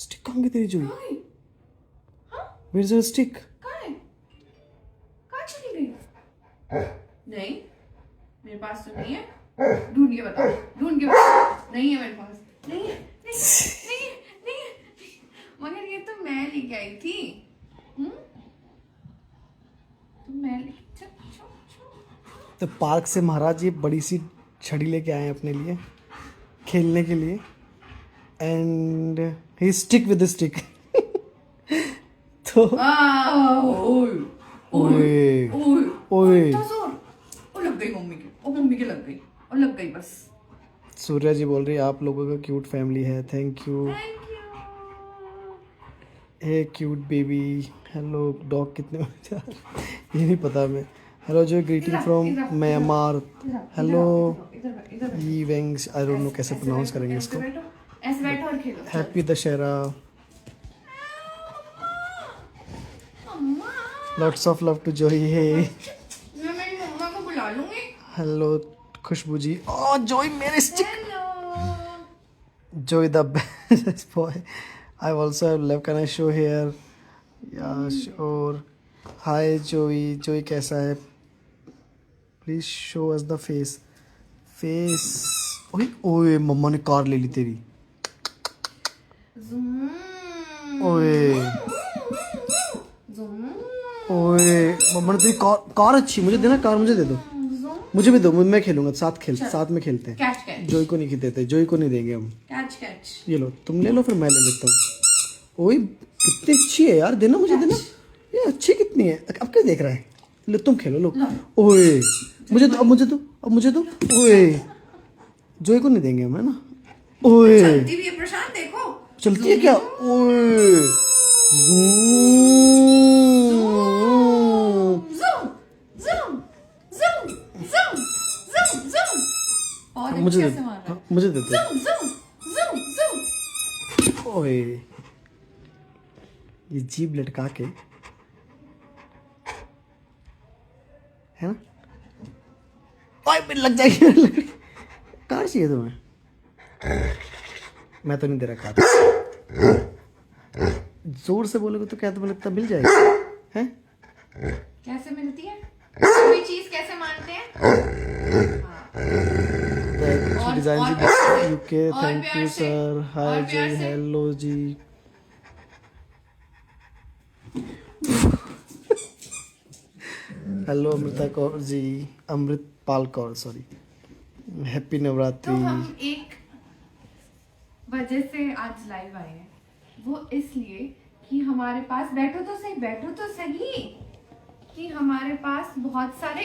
Stick कहाँ गई तेरी जोई? हाँ? Where's your stick? कहाँ है? कहाँ चली गई? नहीं, मेरे पास तो नहीं है। ढूंढ के बताओ, ढूंढ के बताओ। नहीं है मेरे पास, नहीं है, नहीं है। मगर ये तो मैं लेके आई थी। तो मैं तो पार्क से महाराज ये बड़ी सी छड़ी लेके आए हैं अपने लिए खेलने के लिए and he stick with stick. तो ओए ओए लग गई मम्मी की, और मम्मी के लग गई, और लग गई बस। सूर्या जी बोल रही है आप लोगों का क्यूट फैमिली है, thank you. Hey cute baby, hello dog कितने बजे ये नहीं पता मैं। Hello Joe greeting from Myanmar, hello ई वेंग्स, आई डोंट नो कैसे प्रोनाउंस करेंगे इसको। ऐसे बैठो और खेलो। Happy Dussehra, lots of love to Joy. Hey मैं मेरी मम्मा को बुला लूंगी। Hello Khushboo ji, oh Joy मेरे stick, hello Joy the best boy. I also have love, can I show here? या श्योर। हाय जॉय, जॉय कैसा है? Please show us the face. Face ओए ओए मम्मा ने कार ले ली तेरी। ओए ओए मम्मा ने तेरी कार अच्छी, मुझे देना कार, मुझे दे दो, मुझे भी दो, मैं खेलूंगा साथ में खेलते हैं। कैच कैच जोई को नहीं देते, जोई को नहीं देंगे हम। Catch catch. ये लो तुम ले लो, फिर मैं ले लेता हूँ। ओए कितनी अच्छी है यार, देना मुझे, देना। ये अच्छी कितनी है, अब क्या देख रहा है? लो तुम खेलो, लो। ओए मुझे दो, अब मुझे दो, अब मुझे दो। ओए जोई को नहीं देंगे हम, है ना? ओए चलती भी है प्रशांत, देखो चलती है क्या? ओए मुझे दे, मुझे दे दो। ओए ये जीभ लटका के, है ना? ओए मेरे लग जाएगी लकड़ी। कार चाहिए तुम्हें? मैं तो नहीं दे रहा कार। जोर से बोलोगे तो क्या तुम्हें लगता मिल जाएगी? हैं? कैसे मिलती है कोई चीज, कैसे मानते हैं? Design ji UK, thank you sir. Hi ji, प्यार से। Hello ji. Hello Amrita Kaur ji, Amritpal Kaur, sorry. Happy तो नवरात्रि। हम एक वजह से आज लाइव आए हैं, वो इसलिए कि हमारे पास, बैठो तो सही, कि हमारे पास बहुत सारे,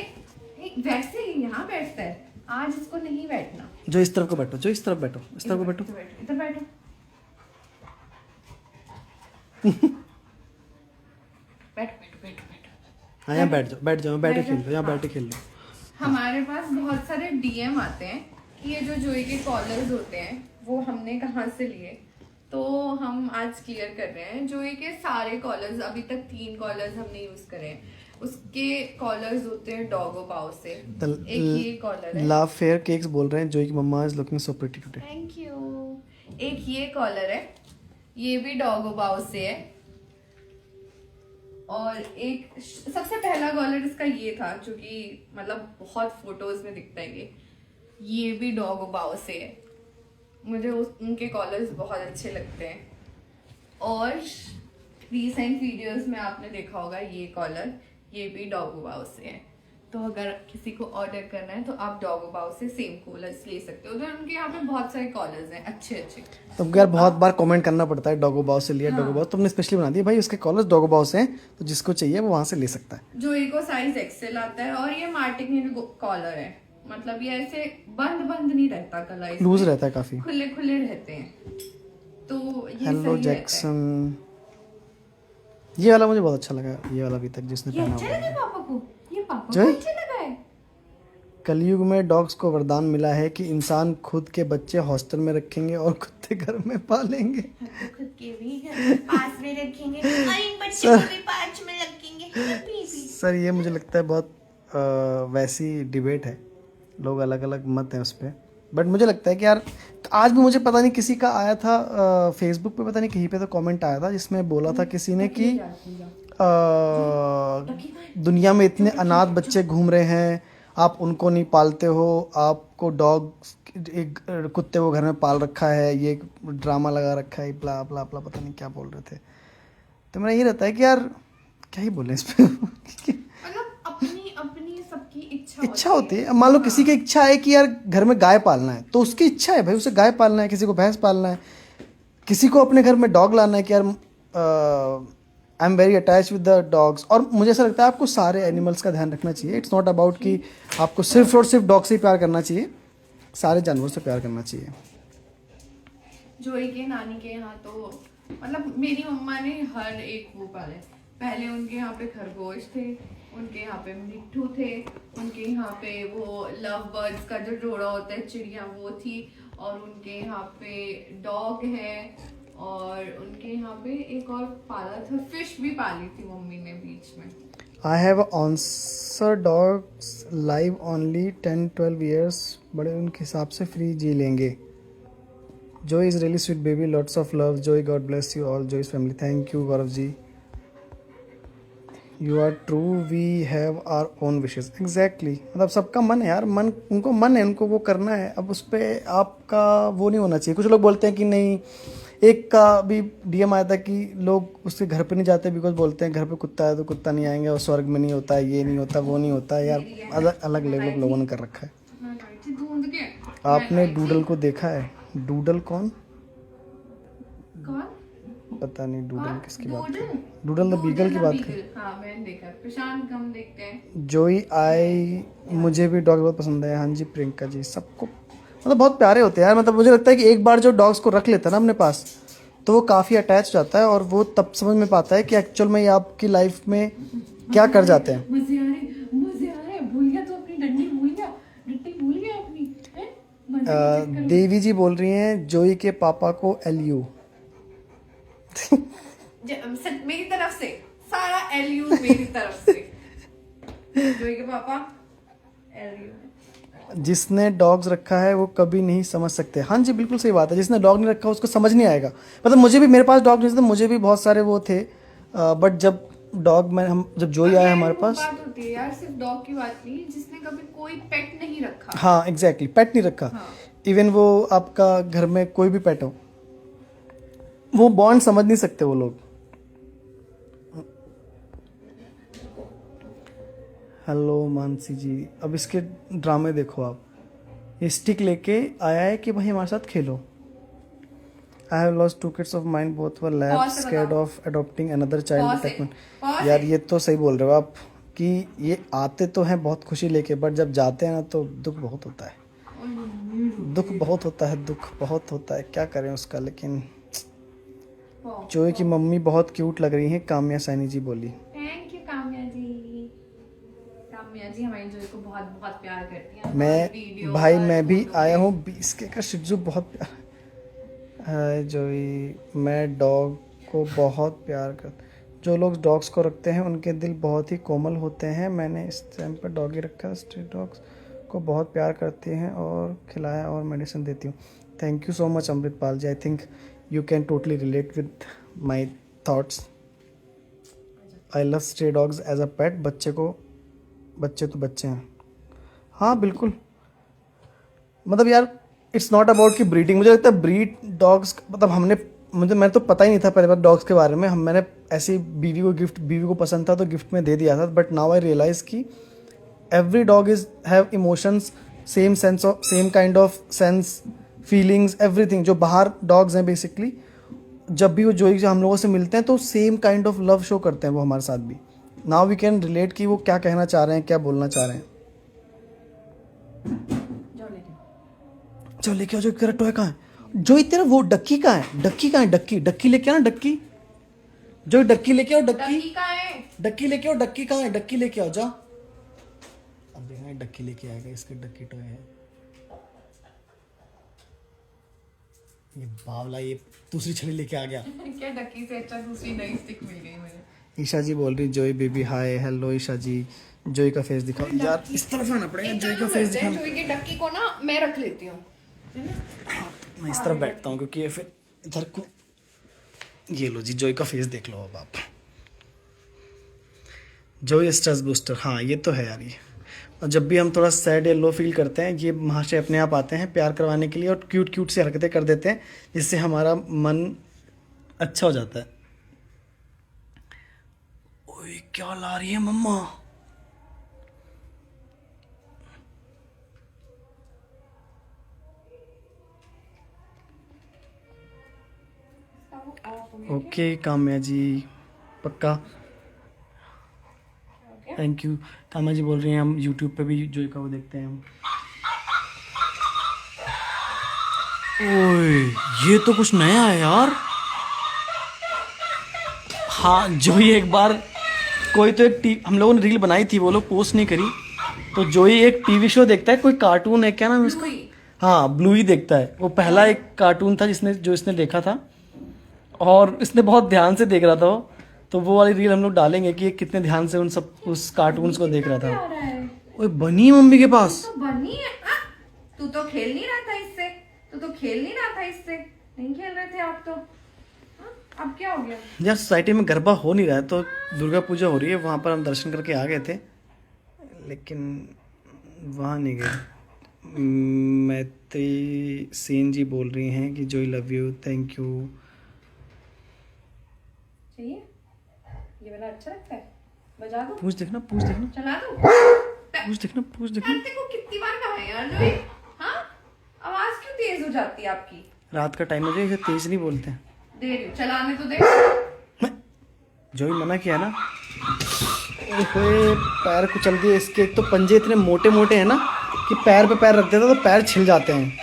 वैसे ही यहाँ बैठता है, आज इसको नहीं बैठना। जो इस तरफ को बैठो, जो इस तरफ बैठो, इस तरफ को बैठो। इधर बैठो। बैठो। हाँ यहाँ बैठ जाओ, बैठ जाओ, बैठे खेल लो, यहाँ बैठे खेल लो। हमारे पास बहुत सारे डीएम आते हैं कि ये जो जोई के कॉलर्स होते हैं वो हमने कहाँ से लिए, तो हम आज क्लियर कर रहे हैं। जोई के सारे कॉलर्स, अभी तक 3 कॉलर्स हमने यूज करे हैं, उसके कॉलर्स होते हैं डॉगो पाव से। एक ये कॉलर है, लव फेयर केक्स बोल रहे हैं जोई की mamma is looking so pretty today. Thank you. एक ये कॉलर है, ये भी डॉगो पाव से है। और एक सबसे पहला कॉलर इसका ये था, जो कि मतलब बहुत फोटोज में दिखता है, ये भी डॉगो पाव से है। मुझे उनके कॉलर्स बहुत अच्छे लगते हैं। और रीसेंट वीडियोस में आपने देखा होगा ये कॉलर, ये भी डॉगो पाव से है। तो अगर किसी को ऑर्डर करना है तो आप डॉगो पाव से सेम कॉलर्स ले सकते हो। उधर उनके यहाँ पे बहुत सारे कॉलर्स हैं अच्छे। तो यार बहुत बार कमेंट करना पड़ता है डॉगो बाव से लिया, डॉगो बाव तुमने स्पेशली बना दिया भाई, उसके कॉलर्स डॉगो बाव से हैं, तो जिसको चाहिए वो वहां से ले सकता है। जो एक साइज एक्सेल आता है, और ये मार्टिन कॉलर है, मतलब ये ऐसे बंद नहीं रहता, गला लूज रहता है, काफी खुले रहते हैं, तो ये हेलो सही जैक्सन। ये वाला मुझे बहुत अच्छा लगा, ये वाला अभी तक जिसने ये पहना अच्छा हुआ लगा है। पापा को, ये पापा जो को है? अच्छा लगा है। कलयुग में डॉग्स को वरदान मिला है कि इंसान खुद के बच्चे हॉस्टल में रखेंगे और कुत्ते घर में पालेंगे। तो खुद के भी घर पास में रखेंगे और इन बच्चों को भी पास में रखेंगे। सर ये मुझे लगता है बहुत वैसी डिबेट है, लोग अलग अलग मत हैं उस पर। बट मुझे लगता है कि यार आज भी मुझे पता नहीं किसी का आया था फेसबुक पे, पता नहीं कहीं पे तो कमेंट आया था जिसमें बोला था किसी ने कि दुनिया में इतने अनाथ बच्चे घूम रहे हैं, आप उनको नहीं पालते हो, आपको डॉग एक कुत्ते को घर में पाल रखा है, ये ड्रामा लगा रखा है, ब्ला ब्ला ब्ला, पता नहीं क्या बोल रहे थे। तो मेरा ये रहता है कि यार क्या ही बोले इस पे मतलब अपनी अपनी सबकी इच्छा होती है। मान लो किसी की इच्छा है कि यार घर में गाय पालना है, तो उसकी इच्छा है भाई, उसे गाय पालना है, किसी को भैंस पालना है, किसी को अपने घर में डॉग लाना है कि यार I am very attach with the dogs. और मुझे ऐसा लगता है आपको सारे एनिमल्स का ध्यान रखना चाहिए। इट्स नॉट अबाउट कि आपको सिर्फ और सिर्फ डॉग से ही प्यार करना चाहिए, सारे जानवरों से प्यार करना चाहिए। जोई के नानी के यहाँ तो मतलब मेरी मम्मा ने हर एक वो पाले। पहले उनके यहाँ पे खरगोश थे, उनके यहाँ पे मिट्ठू थे, उनके यहाँ पे वो लव बर्ड्स का जो जोड़ा होता है चिड़िया वो थी, और उनके यहाँ पे डॉग है, और उनके यहाँ पे एक और पाला था, फिश भी पाली थी मम्मी ने बीच में। I have answer dogs live only 10-12 years, बड़े उनके हिसाब से फ्री जी लेंगे। Joy is really sweet baby, lots of love. Joy, God bless you all, Joy's family. Thank you, Gaurav ji. You are true. We have our own wishes. Exactly. मतलब सबका मन है यार, मन उनको मन है, उनको वो करना है। अब उस पर आपका वो नहीं होना चाहिए। कुछ लोग बोलते हैं कि नहीं, एक का भी डीएम आया था कि लोग उसके घर पे नहीं जाते बिकॉज बोलते हैं घर पे कुत्ता है तो कुत्ता नहीं आएंगे, और स्वर्ग में नहीं होता है, ये नहीं होता, वो नहीं होता यार। अलग अलग लेवल लोगों ने कर रखा है। आपने डूडल को देखा है? डूडल कौन पता नहीं, डूडल किसकी बात कर, डूडल द बीगल की बात कर। हाँ मैंने देखा, प्रशांत कम देखते हैं। जोई आई, मुझे भी डॉग बहुत पसंद है। हाँ जी प्रियंका जी, सबको मतलब बहुत प्यारे होते हैं यार। मतलब मुझे लगता है कि एक बार जो डॉग्स को रख लेता है ना अपने पास, तो वो काफ़ी अटैच हो जाता है, और वो तब समझ में पाता है कि एक्चुअल में ये आपकी लाइफ में क्या कर जाते हैं। मजे आ रहे, भूल गया तो अपनी डंडी भूल गया, डंडी भूल गया अपनी। देवी जी बोल रही हैं जोई के पापा को LU। मेरी तरफ से सारा LU मेरी तरफ से। जोई के पापा LU। जिसने डॉग्स रखा है वो कभी नहीं समझ सकते। हाँ जी बिल्कुल सही बात है, जिसने डॉग नहीं रखा उसको समझ नहीं आएगा। मतलब मुझे भी, मेरे पास डॉग नहीं थे, मुझे भी बहुत सारे वो थे, बट जब डॉग में हम जब जोई आया हमारे पास। बात होती है यार, सिर्फ डॉग की बात नहीं, जिसने कभी कोई पेट नहीं रखा। हाँ एग्जैक्टली, पेट नहीं रखा। इवन वो आपका घर में कोई भी पेट हो, वो बॉन्ड समझ नहीं सकते वो लोग। हेलो मानसी जी, अब इसके ड्रामे देखो आप। ये स्टिक लेके आया है कि भाई हमारे साथ खेलो। I have lost 2 kids of mind, both were lab scared of adopting another child attachment. यार ये तो सही बोल रहे हो आप कि ये आते तो हैं बहुत खुशी लेके, बट जब जाते हैं ना तो दुख बहुत होता है, दुख बहुत होता है, दुख बहुत होता है, क्या करें उसका। लेकिन जोई की मम्मी बहुत क्यूट लग रही हैं, काम्या सैनी जी बोली। थैंक यू काम्या जी। काम्या जी हमारी जोई को बहुत बहुत प्यार करती हैं। मैं भाई मैं भी आया हूँ 20 के का शिजू, बहुत प्यार है जोई। मैं डॉग को बहुत प्यार कर, जो लोग डॉग्स को रखते हैं उनके दिल बहुत ही कोमल होते हैं। मैंने इस टाइम पर डॉगी रखा, स्ट्रीट डॉग्स को बहुत प्यार करती हैं और खिलाया और मेडिसिन देती हूँ। Thank you so much Amritpal ji, I think you can totally relate with my thoughts. I love stray dogs as a pet. बच्चे तो बच्चे हैं। हाँ बिल्कुल, मतलब यार इट्स नॉट अबाउट कि ब्रीडिंग। मुझे लगता है ब्रीड डॉग्स, मतलब मैं तो पता ही नहीं था पहले बार डॉग्स के बारे में। मैंने ऐसी बीवी को पसंद था तो गिफ्ट में दे दिया था। बट नाउ आई रियलाइज कि every dog is have emotions, same kind of sense, feelings, everything. जो बाहर डॉग्स हैं बेसिकली, जब भी वो जो हम लोगों से मिलते हैं तो same kind of love show करते हैं वो हमारे साथ भी। नाउ वी कैन रिलेट कि वो क्या कहना चाह रहे हैं, क्या बोलना चाह रहे हैं। चलो लेके आओ। जो तेरा टॉय कहाँ है? जो तेरा वो डक्की कहाँ है? डक्की कहाँ है? डक्की लेके आओ ना, डक्की। जो डक्की लेके आओ, डक्की लेके आओ। डक्की कहाँ है? डक्की लेके आओ, जाओ। अब देखना डक्की लेके आएगा, इसके डक्की टॉय है। ये बावला ये दूसरी छड़ी लेके आ गया। क्या डक्की से अच्छा दूसरी नई स्टिक मिल गई मुझे। ईशा जी बोल रही जोई बेबी हाय। हेलो ईशा जी, जोई का फेस दिखाओ यार। इस तरफ आना पड़ेगा, जोई का फेस दिखाओ। जोई की डक्की को ना मैं रख लेती हूँ। मैं इस तरफ बैठता हूँ क्योंकि ये फिर इधर को, ये लो जी जॉय का फेस देख लो अब आप। जॉय स्ट्रेस बूस्टर, हाँ ये तो है यार ये। और जब भी हम थोड़ा सैड या लो फील करते हैं, ये महाशय अपने आप आते हैं प्यार करवाने के लिए और क्यूट क्यूट सी हरकतें कर देते हैं, जिससे हमारा मन अच्छा हो जाता है। ओए क्या ला रही है मम्मा? ओके काम्या जी, पक्का, थैंक यू। काम्या जी बोल रही हैं हम यूट्यूब पे भी जॉय का वो देखते हैं हम। ओए ये तो कुछ नया है यार। हाँ जॉय एक बार कोई तो एक हम लोगों ने रील बनाई थी, वो लोग पोस्ट नहीं करी। तो जॉय एक टीवी शो देखता है, कोई कार्टून है, क्या नाम है उसका? हाँ ब्लूई देखता है। वो पहला एक कार्टून था जो इसने देखा था और इसने बहुत ध्यान से देख रहा था वो। तो वो वाली रील हम लोग डालेंगे कि ये कितने ध्यान से उस कार्टून्स को देख रहा था। ओए बनी मम्मी के पास तो बनी है। तू तो खेल नहीं रहा था इससे, नहीं खेल रहे थे आप तो। अब क्या हो गया यार? सोसाइटी में गरबा हो नहीं रहा है तो दुर्गा पूजा हो रही है, वहाँ पर हम दर्शन करके आ गए थे, लेकिन वहाँ नहीं गए। मैत्री सेन जी बोल रही हैं कि Joy love you, thank you. चाहिए ये वाला, अच्छा लगता है, बजा दो। पूछ देखना चला दो। पूछ देखना। यार तेरे को कितनी बार कहा है यार जॉय, हाँ आवाज क्यों तेज हो जाती है आपकी? रात का टाइम हो जाए, इसे तेज नहीं बोलते हैं। दे रही हूँ, चलाने तो दे। जॉय मना किया ना। ओए पैर कुचल दिए इसके। एक तो पंजे इतने मोटे मोटे हैं ना कि पैर पे पैर रख देता तो पैर छिल जाते हैं।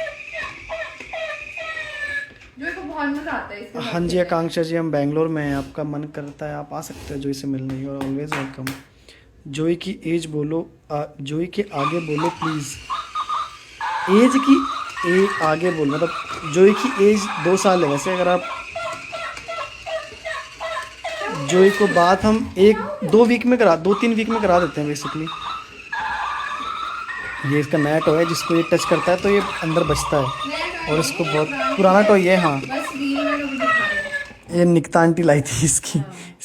जॉय को बहुत मजा आता है इसके साथ हाँ जी खेलने में। आकांक्षा जी, हम बेंगलोर में हैं, आपका मन करता है आप आ सकते हो जॉय से मिलने, you are always welcome. Joy की एज बोलो, जॉय के आगे बोलो प्लीज़। एज की आगे बोलो, मतलब जॉय की एज 2 साल है वैसे। अगर आप जॉय को बात हम 2 वीक में 2-3 वीक में करा देते हैं बेसिकली। ये इसका नया टॉय है, जिसको ये टच करता है तो ये अंदर बचता है। नया टॉय और नहीं इसको है, बहुत पुराना टॉय है। हाँ बस रील में लोग दिखा रहे हैं। ये निकिता आंटी लाई थी इसकी,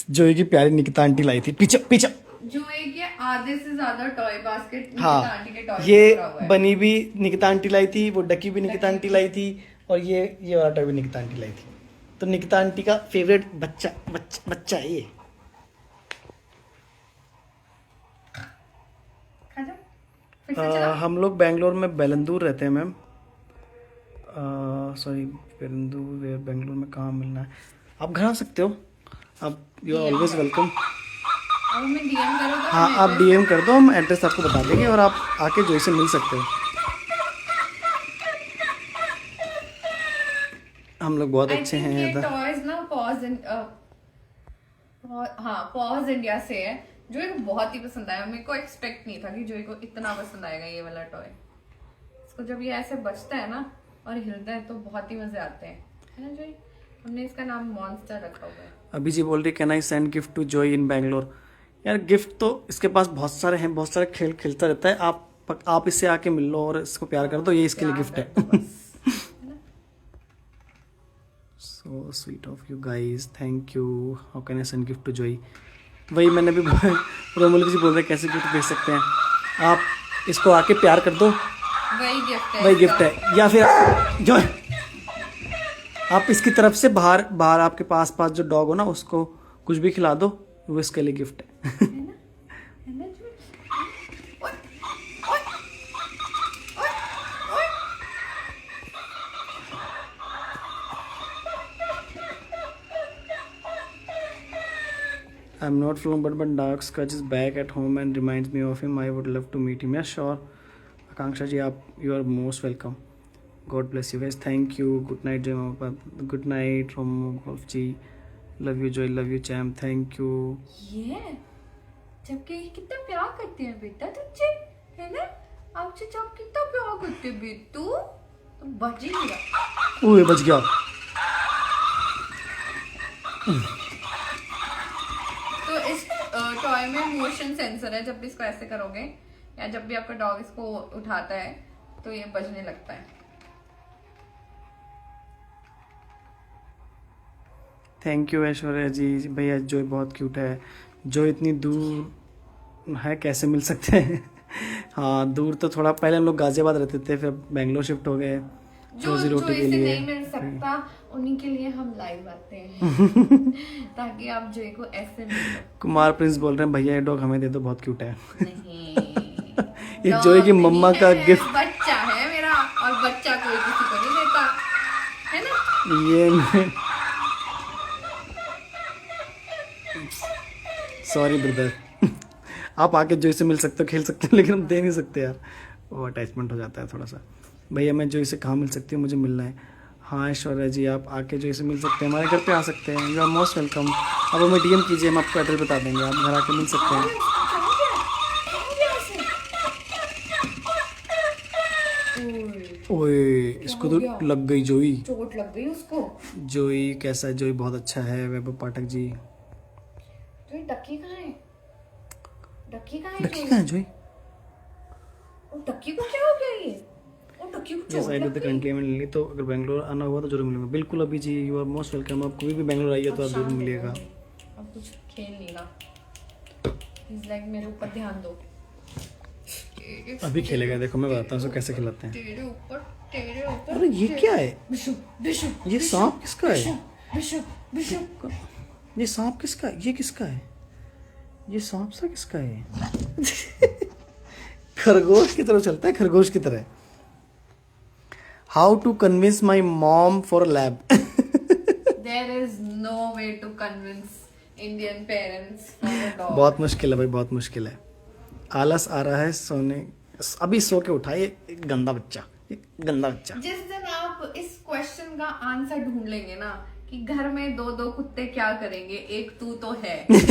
जॉय की प्यारी निकिता आंटी लाई थी। पीछे पीछे। जॉय के आधे से ज्यादा टॉय बास्केट हाँ आंटी के टॉय ये भरा हुआ है। बनी भी निकिता आंटी लाई थी, वो डकी भी निकिता आंटी लाई थी, और ये वाला टॉय भी निकिता आंटी लाई थी। तो निकिता आंटी का फेवरेट बच्चा है ये। खा जा, फिर से चला। हम लोग बेंगलोर में बेलंदूर रहते हैं मैम। सॉरी बेलंदूर, बेंगलोर में कहाँ मिलना है? आप घर आ सकते हो, आप यू आर ऑलवेज वेलकम। अब हमें डीएम करो तो हाँ आप डीएम कर दो, हम एड्रेस आपको बता देंगे और आप आके जॉय से मिल सकते हो। हम लोग बहुत अच्छे हैं ये इधर। टॉयज ना पॉज इंडिया से है। जॉय को बहुत ही पसंद आया, मेरे को एक्सपेक्ट नहीं था कि जॉय को इतना पसंद आएगा ये वाला टॉय। इसको जब ये ऐसे बचता है ना और हिलता है तो बहुत ही मजे आते हैं, है ना जॉय? हमने इसका नाम मॉन्स्टर रखा हुआ है। अभी जी बोल रही can I send gift to Joy in Bangalore. यार गिफ्ट तो इसके पास बहुत सारे हैं, बहुत सारे खेल खेलता रहता है। आप इससे आके मिल लो और इसको प्यार कर दो, ये इसके लिए गिफ्ट है। So sweet of you guys, thank you. How can I send gift to Joy? वही मैंने भी रोमल जी बोल रहे कैसे गिफ्ट भेज सकते हैं। आप इसको आके प्यार कर दो, वही गिफ्ट है। या फिर जो आप इसकी तरफ से बाहर आपके पास जो डॉग हो ना, उसको कुछ भी खिला दो, वो इसके लिए गिफ्ट है। I'm not from but Dark Scratch is back at home and reminds me of him. I would love to meet him. Yeah, sure. Akanksha ji, you are most welcome. God bless you guys. Thank you. Good night, Jai Mama. Good night from Golf ji. Love you, Joy. Love you, Cham. Thank you. ये जबकि ये कितना प्यार करते हैं बेटा तुझे, है ना? आपसे जब कितना प्यार करते हैं बेटू, तो बच ही नहीं रहा। ओए बच गया। तो इस टॉय में मोशन सेंसर है, जब भी इसको ऐसे करोगे या जब भी आपका डॉग इसको उठाता है तो ये बजने लगता है। थैंक यू ऐश्वर्या जी। भैया जोई बहुत क्यूट है। जो इतनी दूर है कैसे मिल सकते हैं? हाँ दूर तो थोड़ा, पहले हम लोग गाजियाबाद रहते थे, फिर बेंगलोर शिफ्ट हो गए जो रोजी जो रोटी के इसे लिए। नहीं मिल सकता उन्हीं के लिए हम लाइव आते हैं ताकि आप जो को ऐसे मिलो। कुमार प्रिंस बोल रहे हैं भैया ये डॉग हमें दे दो, बहुत क्यूट है। नहीं ये dog जोई की नहीं मम्मा का है, गिफ्ट। बच्चा है मेरा, और बच्चा कोई किसी को नहीं देता है ना। ये सॉरी ब्रदर, आप आके जोई से मिल सकते हो, खेल सकते हो, लेकिन हम दे नहीं सकते यार, वो अटैचमेंट हो जाता है थोड़ा सा। भैया मैं जोई से कहाँ मिल सकती हूँ, मुझे मिलना है। हाँ ऐश्वर्या जी आप आके जोई से मिल सकते हैं, हमारे घर पे आ सकते हैं, यू आर मोस्ट वेलकम। अब हमें डीएम कीजिए, हम आपको एड्रेस बता देंगे, आप घर आके मिल सकते हैं। ओए इसको तो लग गई जोई। चोट लग गई उसको। जोई कैसा है? जोई बहुत अच्छा है वैभव पाठक जी। तो ये डक्की कहाँ है? डक्की कहाँ है? डक्की कहाँ है जोई? और डक्की को क्या हो गया ये? और डक्की को यस चोट आई डू लग द गई। कंट्री में नहीं, तो अगर बेंगलोर आना हुआ तो जरूर मिलूंगा। बिल्कुल अभी जी, यू आर मोस्ट वेलकम। आप कभी भी बेंगलोर आइए तो आप जरूर मिलिएगा। अब कुछ खेल नहीं रहा। He's like मेरे ऊपर ध्यान दो। अभी खेलेगा, देखो मैं बताता हूँ उसको कैसे खिलाते हैं। तेरे ऊपर। अरे ये क्या है? बिशु बिशु। ये सांप किसका है? बिशु बिशु। ये सांप किसका है? ये किसका है? ये सांप सा किसका है? खरगोश की तरह चलता है, खरगोश की तरह। How to convince my mom for lab? There is no way to convince Indian parents for a dog. बहुत मुश्किल है भाई, बहुत मुश्किल है। आलस आ रहा है सोने, अभी सो के उठा, ये गंदा बच्चा, ये गंदा बच्चा। जिस दिन आप इस क्वेश्चन का आंसर ढूंढ लेंगे ना कि घर में दो दो कुत्ते क्या करेंगे, एक तू तो है। उस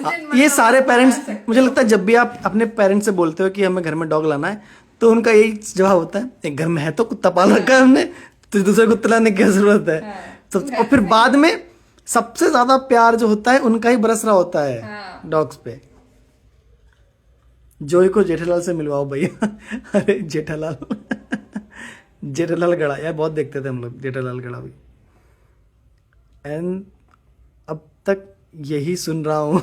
दिन ये मतलब सारे आप पेरेंट्स, बता सकते मुझे हो। लगता है जब भी आप अपने पेरेंट्स से बोलते हो कि हमें घर में डॉग लाना है, तो उनका यही जवाब होता है एक घर में है तो कुत्ता पाल रखा है हमने, तो दूसरे कुत्ते लाने की क्या जरूरत है? हाँ, तो तू है और फिर तो बाद में सबसे ज्यादा प्यार जो होता है उनका ही बरस रहा होता है हाँ। डॉग्स पे। जोई को जेठालाल से मिलवाओ भैया। अरे जेठालाल जेठालाल गड़ा यार बहुत देखते थे हम लोग, जेठालाल गड़ा भी। एंड अब तक यही सुन रहा हूँ।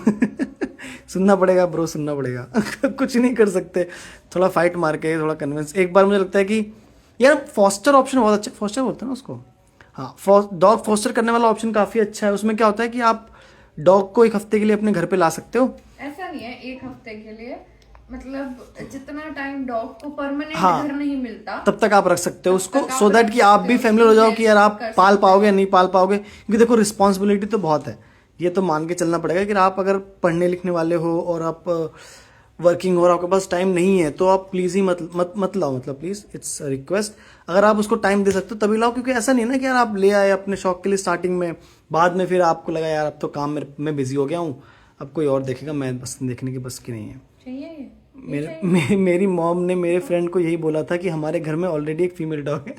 सुनना पड़ेगा ब्रो, सुनना पड़ेगा। कुछ नहीं कर सकते, थोड़ा फाइट मार के, थोड़ा कन्विंस। एक बार मुझे लगता है कि यार फॉस्टर ऑप्शन बहुत अच्छा, फॉस्टर बोलते हैं ना उसको, हाँ डॉग फॉस्टर करने वाला ऑप्शन काफ़ी अच्छा है। उसमें क्या होता है कि आप डॉग को एक हफ्ते के लिए अपने घर पे ला सकते हो। ऐसा नहीं है एक हफ्ते के लिए, मतलब जितना टाइम डॉग को परमानेंट हाँ, घर नहीं मिलता तब तक आप रख सकते हो उसको, तब तक सो आप दैट रख कि आप सकते भी हो, फैमिली हो जाओ उसकी कि यार आप हेल्प कर पाल सकते पाओगे या हो। नहीं पाल पाओगे। क्योंकि देखो रिस्पॉन्सिबिलिटी तो बहुत है, ये तो मान के चलना पड़ेगा कि आप अगर पढ़ने लिखने वाले हो और आप वर्किंग हो और आपके पास टाइम नहीं है, तो आप प्लीज़ ही मत लाओ, मतलब प्लीज़ इट्स रिक्वेस्ट। अगर आप उसको टाइम दे सकते हो तभी लाओ, क्योंकि ऐसा नहीं है ना कि यार आप ले आए अपने शौक के लिए स्टार्टिंग में, बाद में फिर आपको लगा यार अब तो काम में बिजी हो गया हूँ, अब कोई और देखेगा, मैं बस देखने की बस की नहीं है। चाहिए ये? मेरी मॉम ने मेरे फ्रेंड को यही बोला था कि हमारे घर में ऑलरेडी एक फीमेल डॉग है।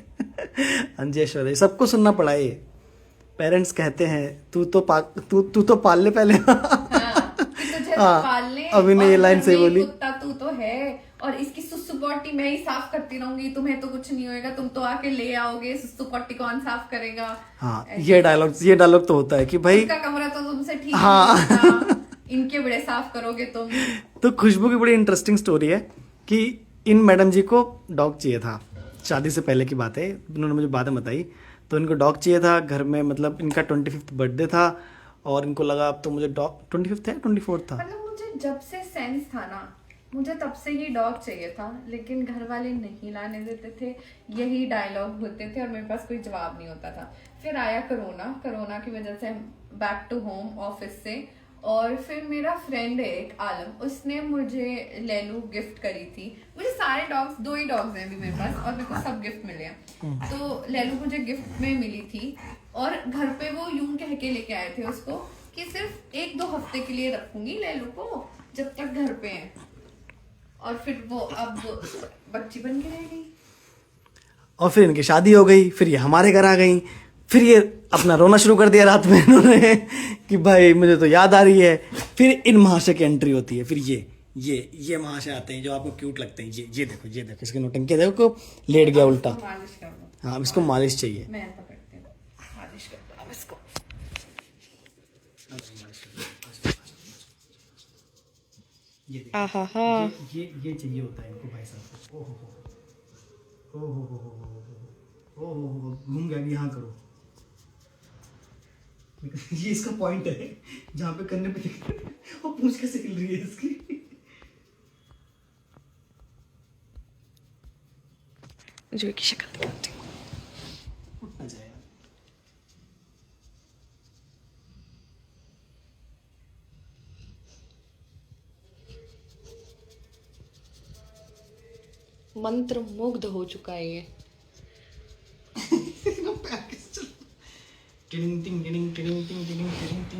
हाँ जी ऐश्वर्या, सबको सुनना पड़ा है ये। पेरेंट्स कहते हैं तू तो पाल ले पहले। हाँ, कि तुझे तो हाँ, पालने, अभी ने और ये लाइन घर सही में बोली। कुत्ता तू तो है, और इसकी सुसु पॉटी मैं ही साफ करती रहूंगी, तुम्हें तो कुछ नहीं होएगा, तुम तो आके ले आओगे, सुसु पॉटी कौन साफ करेगा? हाँ ये डायलॉग तो होता है कि भाई उनका कमरा तो तुमसे ठीक हाँ। नहीं होता, इनके बड़े साफ करोगे तुम। तो खुशबू की बड़ी इंटरेस्टिंग स्टोरी है कि इन मैडम जी को डॉग चाहिए था, शादी से पहले की बात है, उन्होंने मुझे बातें बताई। तो इनको डॉग चाहिए था घर में, मतलब इनका 25th बर्थडे था और इनको लगा अब तो मुझे डॉग, 25th है 24th था, मतलब मुझे जब से सेंस था ना, मुझे तब से ही डॉग चाहिए था, लेकिन घर वाले नहीं लाने देते थे, यही डायलॉग होते थे और मेरे पास कोई जवाब नहीं होता था। फिर आया कोरोना की वजह से बैक टू होम ऑफिस से, और फिर मेरा फ्रेंड है एक आलम, उसने मुझे लेलू गिफ्ट करी थी। मुझे सारे डॉग्स, 2 ही डॉग्स हैं अभी मेरे पास और मेरे को सब गिफ्ट मिले हैं। तो लेलू मुझे गिफ्ट में मिली थी और घर पे वो यूं कह के लेके आए थे उसको कि सिर्फ 1-2 हफ्ते के लिए रखूंगी लेलू को जब तक घर पे है, और फिर वो अब बच्ची बन के रह गई। और फिर इनकी शादी हो गई, फिर ये हमारे घर आ गई, फिर ये अपना रोना शुरू कर दिया रात में इन्होंने कि भाई मुझे तो याद आ रही है। फिर इन महाशय की एंट्री होती है, फिर ये महाशय आते हैं जो आपको क्यूट लगते हैं। ये देखो इसके नौटंकी देखो, लेट गया उल्टा। मालिश कर दो। हाँ इसको मालिश चाहिए। मैं पकड़ती हूँ, मालिश कर दो। इसको। ये देखो, आहा हा। ये चाहिए होता है इनको भाई साहब को। ओ हो घूम गया, यहाँ करो। ये इसका पॉइंट है जहाँ पे करने पे और पूंछ कैसे हिल रही है इसकी। जो की शक्ल दिखाती हूँ। उठ ना जाए यार। मंत्र मुग्ध हो चुका है ये।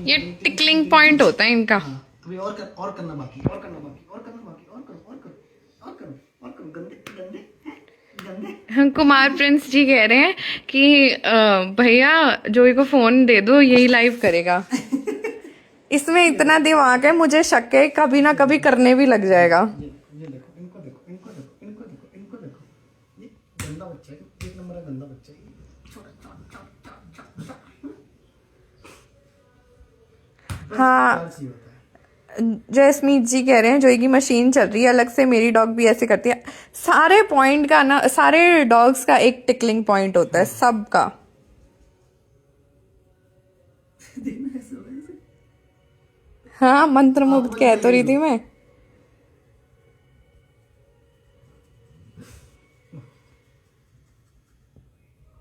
ये टिकलिंग पॉइंट होता है इनका। अभी और करना बाकी, और करना बाकी, और करना बाकी, और करो, और करो, और करो, और करो। गंदे गंदे गंदे। कुमार प्रिंस जी कह रहे हैं कि भैया जोई को फोन दे दो, यही लाइव करेगा। इसमें इतना दिमाग है, मुझे शक है कभी ना कभी करने भी लग जाएगा। ये देखो, इनको देखो, इनको देखो, इनको देखो, इनको देखो। ये गंदा बच्चा है, एक नंबर का गंदा बच्चा है। हाँ, प्यार चाहिए होता है। जयस्मीत जी कह रहे हैं जोई की मशीन चल रही है अलग से, मेरी डॉग भी ऐसे करती है। सारे पॉइंट का ना, सारे डॉग्स का एक टिकलिंग पॉइंट होता है, सबका। देखना ऐसे हो रहा है ऐसे। हाँ, मंत्र मुग्ध कह तो रही थी मैं।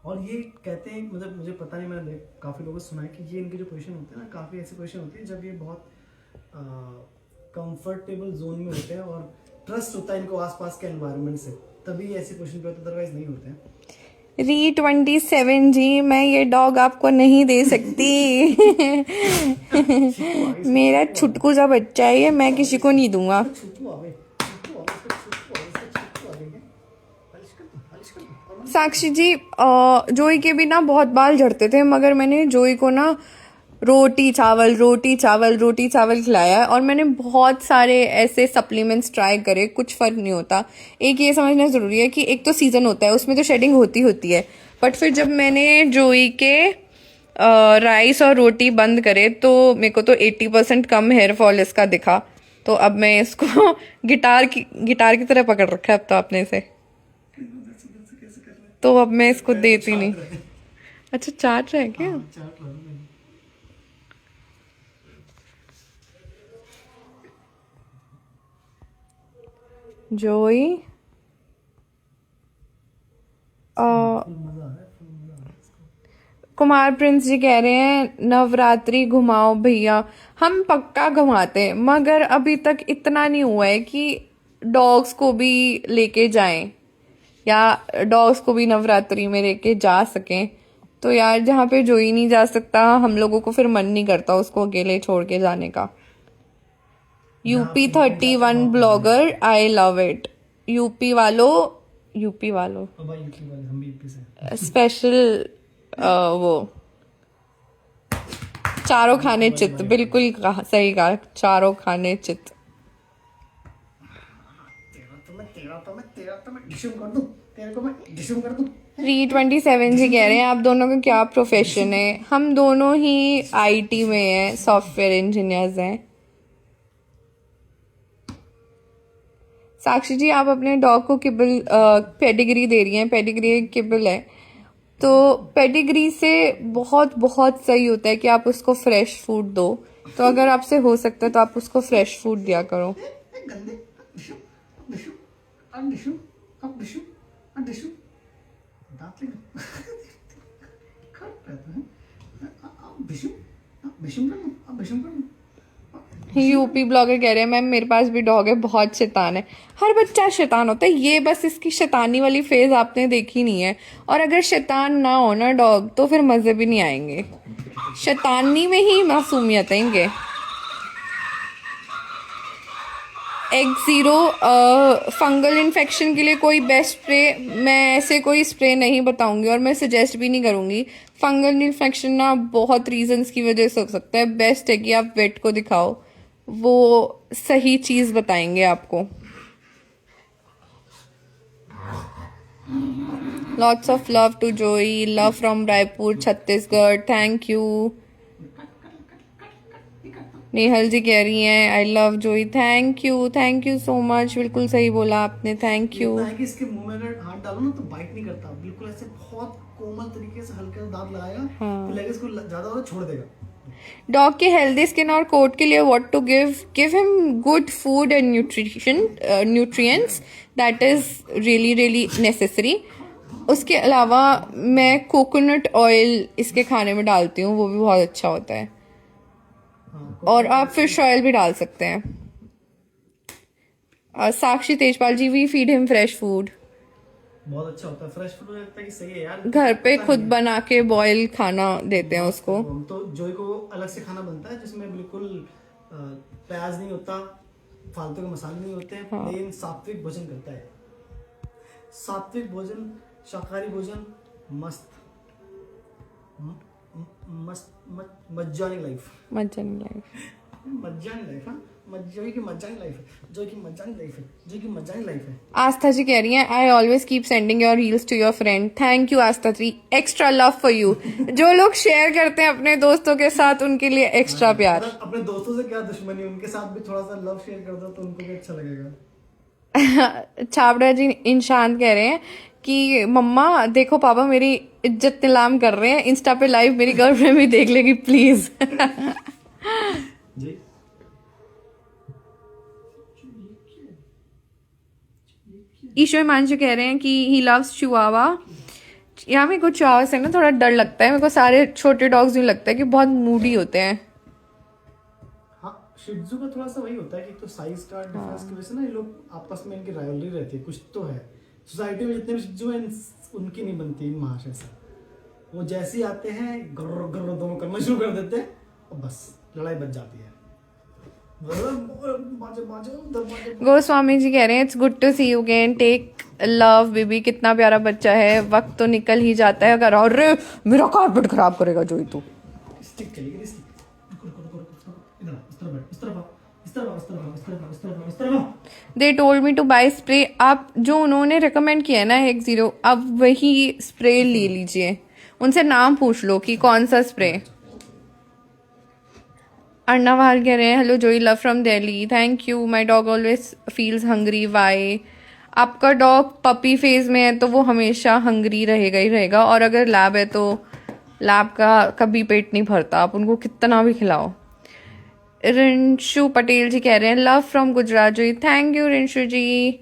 और ये कहते हैं, मतलब मुझे पता नहीं, मैंने काफ़ी लोगों से सुना है कि ये इनकी जो पोजीशन होती है ना, काफ़ी ऐसी पोजीशन होती है जब ये बहुत कंफर्टेबल जोन में होते हैं और ट्रस्ट होता है इनको आसपास के एनवायरनमेंट से, तभी ऐसी पोजीशन पे होते हैं, अदरवाइज नहीं होते हैं। Re27 जी, मैं ये डॉग आपको नहीं दे सकती। मेरा छुटकू सा बच्चा है ये, मैं किसी को नहीं दूंगा। छुट्टू आवे, छुट्टू आवे, इसका छुट्टू आवे, इसका छुट्टू आवे क्या? पालिश कर दो, पालिश कर दो। और साक्षी जी, जोई के भी ना बहुत बाल झड़ते थे, मगर मैंने जोई को ना रोटी चावल रोटी चावल रोटी चावल खिलाया है, और मैंने बहुत सारे ऐसे सप्लीमेंट्स ट्राई करे, कुछ फर्क नहीं होता। एक ये समझना ज़रूरी है कि एक तो सीज़न होता है, उसमें तो शेडिंग होती होती है, बट फिर जब मैंने जोई के राइस और रोटी बंद करे तो मेरे को तो 80% कम हेयर फॉल इसका दिखा। तो अब मैं इसको गिटार की तरह पकड़ रखा है अब तो आपने इसे, कैसे कर रहे हैं? तो अब मैं इसको देती नहीं। अच्छा, चाट रहा है क्या? हाँ, चाट लो ना। जोई फुल मजा आ रहा है, फुल मजा आ रहा है इसको। कुमार प्रिंस जी कह रहे हैं नवरात्रि घुमाओ भैया। हम पक्का घुमाते हैं, मगर अभी तक इतना नहीं हुआ है कि डॉग्स को भी लेके जाएं या डॉग्स को भी नवरात्रि में लेके जा सकें। तो यार, जहाँ पे जोई नहीं जा सकता, हम लोगों को फिर मन नहीं करता उसको अकेले छोड़ के जाने का। UP31 blogger, I love it. UP वालों, यूपी वालों अब भाई यूपी वाले, हम भी यूपी से। स्पेशल वो चारों खाने चित, बिल्कुल सही कहा, चारों खाने चित। तेरा तो मैं डिशुम कर दूं, तेरे को मैं डिशुम कर दूं। Re27 जी कह रहे हैं आप दोनों का क्या प्रोफेशन है? हम दोनों ही IT में हैं, सॉफ्टवेयर इंजीनियर्स हैं। साक्षी जी, आप अपने डॉग को किबल पेडिग्री दे रही हैं, पेडिग्री किबल है, तो पेडिग्री से बहुत बहुत सही होता है कि आप उसको फ्रेश फूड दो। तो अगर आपसे हो सकता है तो आप उसको फ्रेश फूड दिया करो। गंदे डिशुम, डिशुम, डिशुम, डिशुम, डिशुम, दांत लगे खट रहता है। डिशुम, डिशुम कर दूं, डिशुम कर दूं। यूपी ब्लॉगर कह रहे हैं मैम मेरे पास भी डॉग है, बहुत शैतान है। हर बच्चा शैतान होता है, ये बस इसकी शैतानी वाली फेज आपने देखी नहीं है। और अगर शैतान ना हो ना डॉग, तो फिर मजे भी नहीं आएंगे। शैतानी में ही मासूमियत है इनके। X0 फंगल इन्फेक्शन के लिए कोई बेस्ट स्प्रे, मैं ऐसे कोई स्प्रे नहीं बताऊंगी और मैं सजेस्ट भी नहीं करूंगी। फंगल इन्फेक्शन ना बहुत रीजंस की वजह से हो सकता है। बेस्ट है कि आप वेट को दिखाओ, वो सही चीज बताएंगे आपको। Lots of love to Joey. Love from Raipur, Chhattisgarh. Thank you. Nehal जी कह रही हैं आई लव जोई. Thank you so much. बिल्कुल सही बोला आपने. Thank you. लगता है कि इसके मुंह में अगर हाथ डालो ना तो बाइट नहीं करता, बिल्कुल ऐसे बहुत कोमल तरीके से हल्के से दांत लगाएगा. तो लगेगा इसको ज्यादा होगा छोड़ देगा. डॉग के हेल्दी स्किन और कोट के लिए what to give him good food and nutrients. That is really really necessary. उसके अलावा मैं कोकोनट ऑयल इसके खाने में डालती हूँ, वो भी बहुत अच्छा होता है. और आप फिश ऑयल भी डाल सकते हैं. Sakshi Tejpal ji, we feed him fresh food. बहुत अच्छा होता है फ्रेश फूड. लगता है कि सही है यार. घर पे खुद बना के बॉयल खाना देते हैं उसको. हम तो जोई को अलग से खाना बनता है जिसमें बिल्कुल प्याज नहीं होता, फालतू के मसाले नहीं होते हैं. प्लेन सात्विक भोजन करता है. सात्विक भोजन, शाकाहारी भोजन, मस्त मज्जानी लाइफ. मज्जानी लाइफ. मज्जानी लाइफ. हाँ, जोई की मज्जानी लाइफ है. जोई की मज्जानी लाइफ है. जोई की मज्जानी लाइफ है. आस्था जी कह रही हैं I always keep sending your reels to your friend. Thank you Aastha ji. Extra love for you. जो लोग शेयर करते हैं अपने दोस्तों के साथ उनके लिए एक्स्ट्रा प्यार. अपने दोस्तों से क्या दुश्मनी, उनके साथ भी थोड़ा सा लव शेयर कर दो तो उनको भी अच्छा लगेगा. छाबड़ा जी इंशान कह रहे हैं कि मम्मा देखो पापा मेरी इज्जत नीलाम कर रहे हैं. इंस्टा पे लाइव मेरी गर्लफ्रेंड भी देख लेगी प्लीज. जी ईशो हिमांशु कह रहे हैं कि ही लव्स चिहुआवा. यहाँ मेरे को चिहुआवा से ना थोड़ा डर लगता है. मेरे को सारे छोटे डॉग्स नहीं लगता है कि बहुत मूडी होते हैं. हाँ, शिट्जू का थोड़ा सा वही होता है कि तो साइज का डिफरेंस की वजह से ना ये लोग आपस में इनकी राइवलरी रहती है. कुछ तो है सोसाइटी में, जितने भी शिट्जू हैं उनकी नहीं बनती इन महाशय से. वो जैसे ही आते हैं गर्र गर्र दोनों करना शुरू कर देते हैं और बस लड़ाई बच जाती है. गोस्वामी जी कह रहे हैं it's good to see you again. Take love baby. कितना प्यारा बच्चा है. वक्त तो निकल ही जाता है. अगर और मेरा कारपेट खराब करेगा जोई तू. स्टिक चलेगी. स्टिक इधर इस तरफ बैठ, इस तरफ आओ, इस तरफ आओ, इस तरफ आओ, इस तरफ आओ, इस तरफ आओ, इस तरफ आओ. They told me to buy spray. आप जो उन्होंने रिकमेंड किया है ना 10, अब वही स्प्रे ले लीजिए. उनसे नाम पूछ लो कि कौन सा स्प्रे. अन्ना वाल कह रहे हैं hello Joy love from Delhi. Thank you. My dog always feels hungry. Why. आपका डॉग पपी फेज में है तो वो हमेशा हंग्री रहेगा ही रहेगा. और अगर लैब है तो लैब का कभी पेट नहीं भरता, आप उनको कितना भी खिलाओ. रिंशु पटेल जी कह रहे हैं love from Gujarat Joey. Thank you Rinshu ji.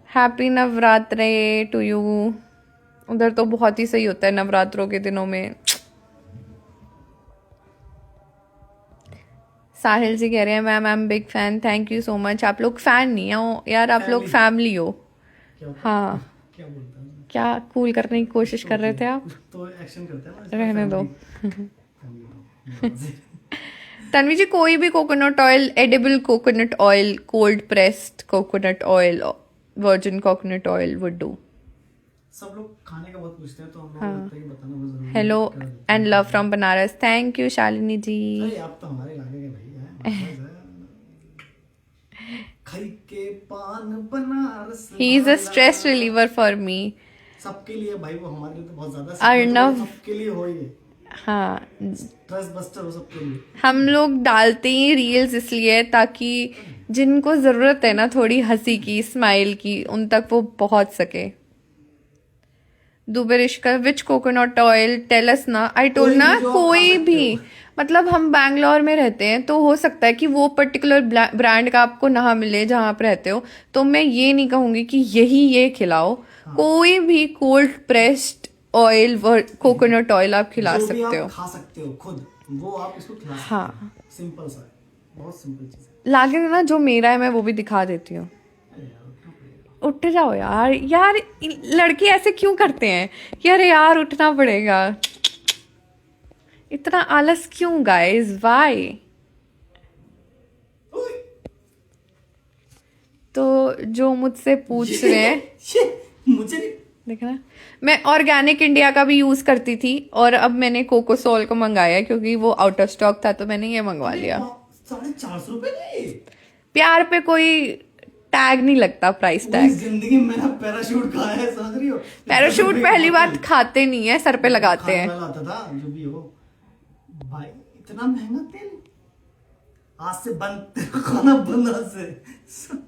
Happy Navratre to you. उधर तो बहुत ही सही होता है नवरात्रों के दिनों में. साहिल जी कह रहे हैं ma'am I am big fan. Thank you so much. आप लोग फैन नहीं हो यार, आप लोग फैमिली हो. हाँ, क्या बोलता है, क्या कूल करने की कोशिश कर रहे थे आप. तो एक्शन करते हैं ना. रहने दो. तन्वी जी कोई भी coconut oil, edible coconut oil, cold pressed coconut oil, virgin coconut oil would do. सब लोग खाने का बहुत पूछते हैं तो हम लोग लगता है कि बताना बहुत जरूरी है. Hello and love from Banaras. Thank you Shalini ji. अरे आप तो हमारे इलाके के भाई हैं. खाई के पान Banaras. He is a stress reliever for me. सबके लिए भाई, वो हमारे लिए तो बहुत ज्यादा. अर्नव. सबके लिए हो ये. हाँ, स्ट्रेस बस्टर हो सबके लिए. हम लोग डालते ही रील्स इसलिए ताकि जिनको जरूरत है ना थोड़ी हंसी की, स्माइल की, उन तक वो पहुंच सके. दुबे रिश्का विच कोकोनट ऑयल टेल अस ना. आई टोल्ड ना कोई भी. मतलब हम बैंगलोर में रहते हैं तो हो सकता है कि वो पर्टिकुलर ब्रांड का आपको ना मिले जहां आप रहते हो, तो मैं ये नहीं कहूंगी कि ये खिलाओ. कोई भी cold pressed oil, coconut oil आप खिला सकते हो. खा सकते हो खुद, वो आप इसको खिला सकते हो. हाँ, सिंपल सा है, बहुत सिंपल चीज है. लागे ना जो मेरा है मैं वो भी दिखा देती हूँ. उठ जाओ यार. यार लड़के ऐसे क्यों करते हैं कि अरे यार उठना पड़ेगा. इतना आलस क्यों गाइस, वाई. तो जो मुझसे पूछ रहे हैं मुझे नहीं. देखना, मैं ऑर्गेनिक इंडिया का भी यूज करती थी और अब मैंने कोकोसोल को मंगाया क्योंकि वो आउट ऑफ स्टॉक था तो मैंने ये मंगवा लिया. 450 रुपए. प्यार पे कोई टैग नहीं लगता, प्राइस पूरी टैग। जिंदगी में मैंने पैराशूट खाया है, समझ रही हो? पैराशूट पहली बात खाते नहीं है, सर पे लगाते खाने हैं। वाला आता था जो भी हो भाई, इतना महंगा तेल, आज से बंद खाना बंद, आज से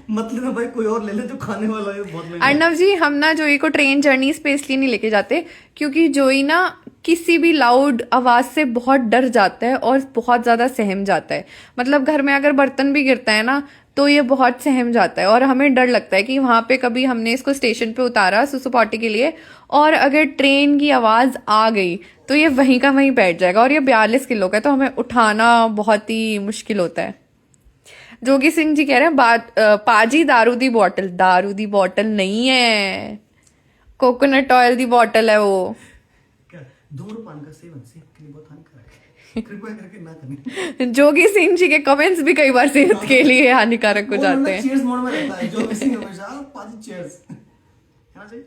मतलब है भाई कोई और ले ले जो खाने वाला है, बहुत महंगा। अर्नव जी, हम ना जोई को ट्रेन जर्नी पे इसलिए नहीं लेके जाते क्योंकि जोई ना किसी भी लाउड आवाज से बहुत डर जाता है और बहुत ज्यादा सहम जाता है। मतलब घर में अगर बर्तन भी गिरता है ना तो ये बहुत सहम जाता है, और हमें डर लगता है कि वहां पे कभी हमने इसको स्टेशन पे उतारा सुसु पॉटी के लिए और अगर ट्रेन की आवाज आ गई तो ये वहीं का वहीं बैठ जाएगा, और ये 42 किलो का है तो हमें उठाना बहुत ही मुश्किल होता है। जोगी सिंह जी कह रहे हैं पाजी दारू दी बॉटल नहीं है, कोकोनट ऑयल दी बॉटल है वो। क्या धूम्रपान का सेवन सेहत के लिए बहुत हानिकारक है, कृपया करके ना करें। जोगी सिंह जी के कमेंट्स भी कई बार सेहत के लिए हानिकारक हो जाते हैं। चीयर्स मोड में रहता है जो सिंह हमेशा, पाजी चीयर्स है ना जी।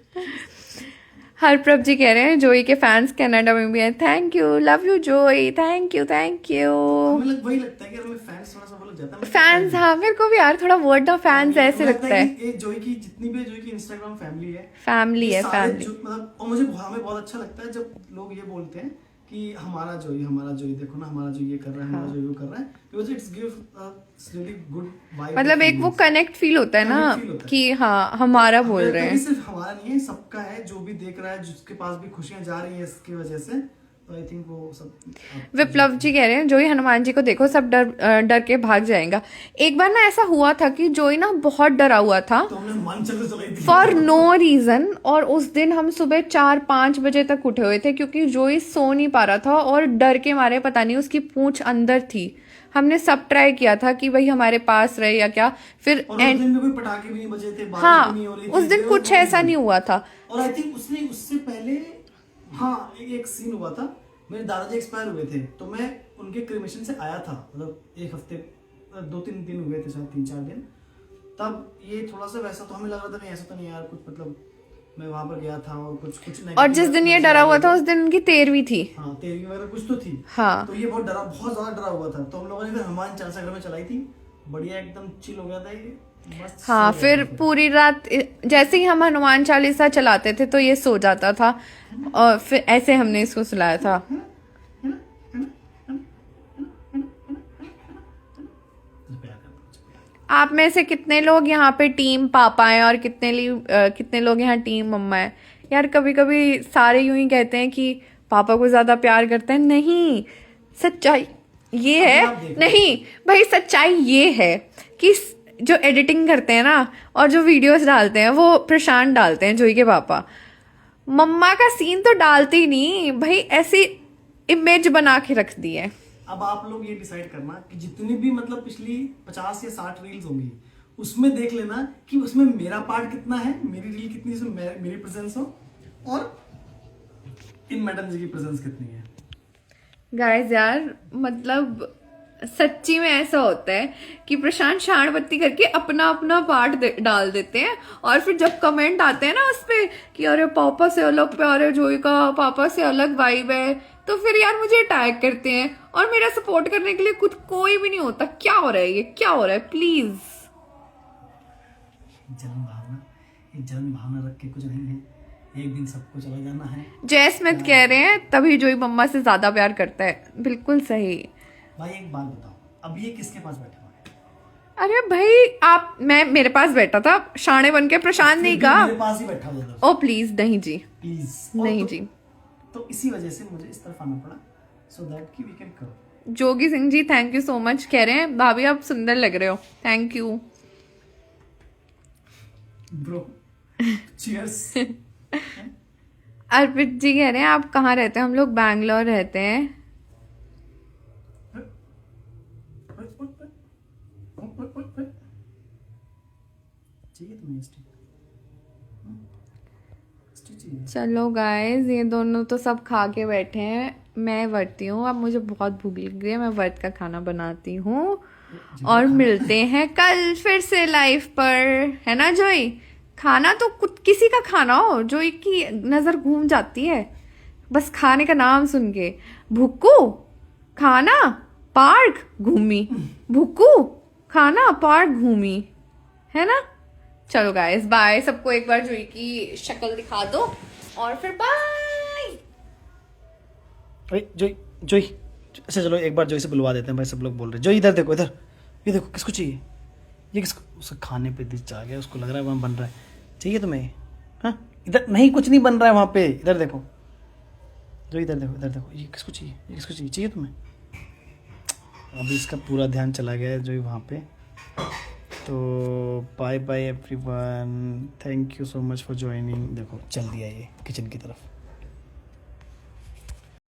हरप्रभ जी कह रहे हैं जोई के फैंस कनाडा में भी हैं। थैंक यू, लव यू जोई, थैंक यू। हमें वही लगता है कि हमें फैंस थोड़ा सा वो लग जाता है। फैंस, हाँ मेरे को भी यार थोड़ा वर्ड ऑफ फैंस ऐसे लगता है। कि जोई की जितनी भी जोई की इंस्टाग्राम फैमिली है, फैमिली ये है, सारे फैमिली। मतलब, और मुझे हमें बहुत अच्छा लगता है जब लोग ये बोलते हैं कि हमारा जोई देखो ना, हमारा जोई ये कर रहा है, हमारा जोई वो कर रहा है, because it's gives really good vibe. मतलब एक वो कनेक्ट फील होता है ना Connect feel होता है। कि हाँ हमारा बोल रहे हैं। सिर्फ हमारा नहीं है, सबका है, जो भी देख रहा है, जिसके पास भी खुशियां जा रही है इसकी वजह से, तो आई थिंक वो सब। विप्लव जी कह रहे हैं जोई हनुमान जी को देखो सब डर के भाग जाएगा। एक बार ना ऐसा हुआ था कि जोई ना बहुत डरा हुआ था तो हमने मन चल चलाई थी फॉर नो रीजन, और उस दिन हम सुबह 4-5 बजे तक उठे हुए थे क्योंकि जोई सो नहीं पा रहा था और डर के मारे पता नहीं उसकी पूंछ अंदर थी। हमने सब ट्राई किया था कि भाई हमारे पास रहे या क्या, फिर और उस दिन भी कोई पटाखे भी नहीं बजे थे, बारिश हाँ भी नहीं हो रही थी, उस दिन कुछ ऐसा नहीं हुआ था। और आई थिंक उससे पहले हाँ एक सीन हुआ था, मेरे दादाजी एक्सपायर हुए थे, तो मैं उनके क्रिमेशन से आया था, मतलब एक हफ्ते 2-3 दिन हुए थे, शायद 3-4 दिन, तब ये थोड़ा सा वैसा, तो हमें लग रहा था कि ऐसा तो नहीं यार कुछ, मतलब मैं वहां पर गया था और कुछ नहीं। और जिस दिन ये डरा हुआ था उस दिन उनकी 13वीं थी। हाँ 13वीं वगैरह कुछ तो थी। हाँ तो ये बहुत ज्यादा डरा हुआ था, तो हम लोगों ने फिर हनुमान चालीसा घर में चलाई थी, बढ़िया एकदम चिल हो गया था ये, मस्त हाँ, सो फिर गया था। पूरी रात जैसे ही हम हनुमान चालीसा चलाते थे तो ये सो जाता था, और फिर ऐसे हमने इसको सुलाया था। आप में से कितने लोग यहाँ पे टीम पापा हैं और कितने लोग यहाँ टीम मम्मा हैं? यार कभी कभी सारे यूं ही कहते हैं कि पापा को ज्यादा प्यार करते हैं, नहीं, सच्चाई ये है नहीं भाई, सच्चाई ये है कि जो एडिटिंग करते हैं ना और जो वीडियोस डालते हैं वो प्रशांत डालते हैं, जोई के पापा। मम्मा का सीन तो डालते ही नहीं भाई, ऐसी इमेज बना के रख दी है। अब आप लोग ये डिसाइड करना कि जितनी भी मतलब पिछली 50 या 60 रील्स होंगी, उसमें देख लेना कि उसमें मेरा पार्ट कितना है, मेरी रील कितनी, इसमें मेरी प्रेजेंस हो, और इन मैडम जी की प्रेजेंस कितनी है। गाइस यार मतलब सच्ची में ऐसा होता है कि प्रशांत शाणपत्ती करके अपना अपना पार्ट डाल देते हैं, और फिर जब कमेंट आते हैं ना उस पे कि अरे पापा से अलग प्यार है जोई का, पापा से अलग वाइब है, तो फिर यार मुझे टैग करते हैं और मेरा सपोर्ट करने के लिए कुछ कोई भी नहीं होता। क्या हो रहा है ये, क्या हो रहा है? प्लीज जन्म भावना रख के कुछ नहीं है, एक दिन सबको चला जाना है। जय स्मिथ कह रहे हैं तभी जोई मम्मा से ज्यादा प्यार करता है। बिल्कुल सही। भाई एक बात बताओ, अब ये किसके पास बैठा हुआ है? अरे भाई मैं मेरे पास बैठा था, शाणे बन के प्रशांत नहीं कहा। मेरे पास ही बैठा हुआ था। ओ प्लीज नहीं जी, प्लीज नहीं जी। तो इसी वजह से मुझे इस तरफ आना पड़ा, सो दैट कि we can cover. Jogi Singh ji thank you so much, कह रहे हैं भाभी आप सुंदर लग रहे हो। Thank you bro, cheers. Arpit ji कह रहे हैं आप कहाँ रहते हैं? हम लोग बैंगलोर रहते हैं। चाहिए तुम्हें स्टिक? चलो गाइस, ये दोनों तो सब खा के बैठे हैं, मैं वर्ती हूँ। अब मुझे बहुत भूख लग गई है, मैं वर्त का खाना बनाती हूँ, और मिलते हैं कल फिर से लाइव पर, है ना जोई? खाना तो कुछ किसी का खाना हो, जोई की नजर घूम जाती है बस खाने का नाम सुन के। भुक्कू खाना पार्क घूमी, भुक्कू खाना पार्क घूमी, है ना। चलो गाइस बाय, सबको एक बार जोई की शक्ल दिखा दो और फिर बाय। अरे जोई जोई, अच्छा चलो एक बार जोई से बुलवा देते हैं भाई, सब लोग बोल रहे हैं। जोई इधर देखो, इधर ये देखो, किसको चाहिए ये, किसको? उसके खाने पे दिल आ गया, उसको लग रहा है वहाँ बन रहा है। चाहिए तुम्हें? हाँ इधर नहीं, कुछ नहीं बन रहा है वहाँ पे, इधर देखो जो, इधर देखो, इधर देखो, ये किसको चाहिए, ये किसको चाहिए? चाहिए तुम्हें? अभी इसका पूरा ध्यान चला गया है जो ही वहाँ पे। तो bye bye everyone, thank you so much for joining. देखो चल दिया ये किचन की तरफ।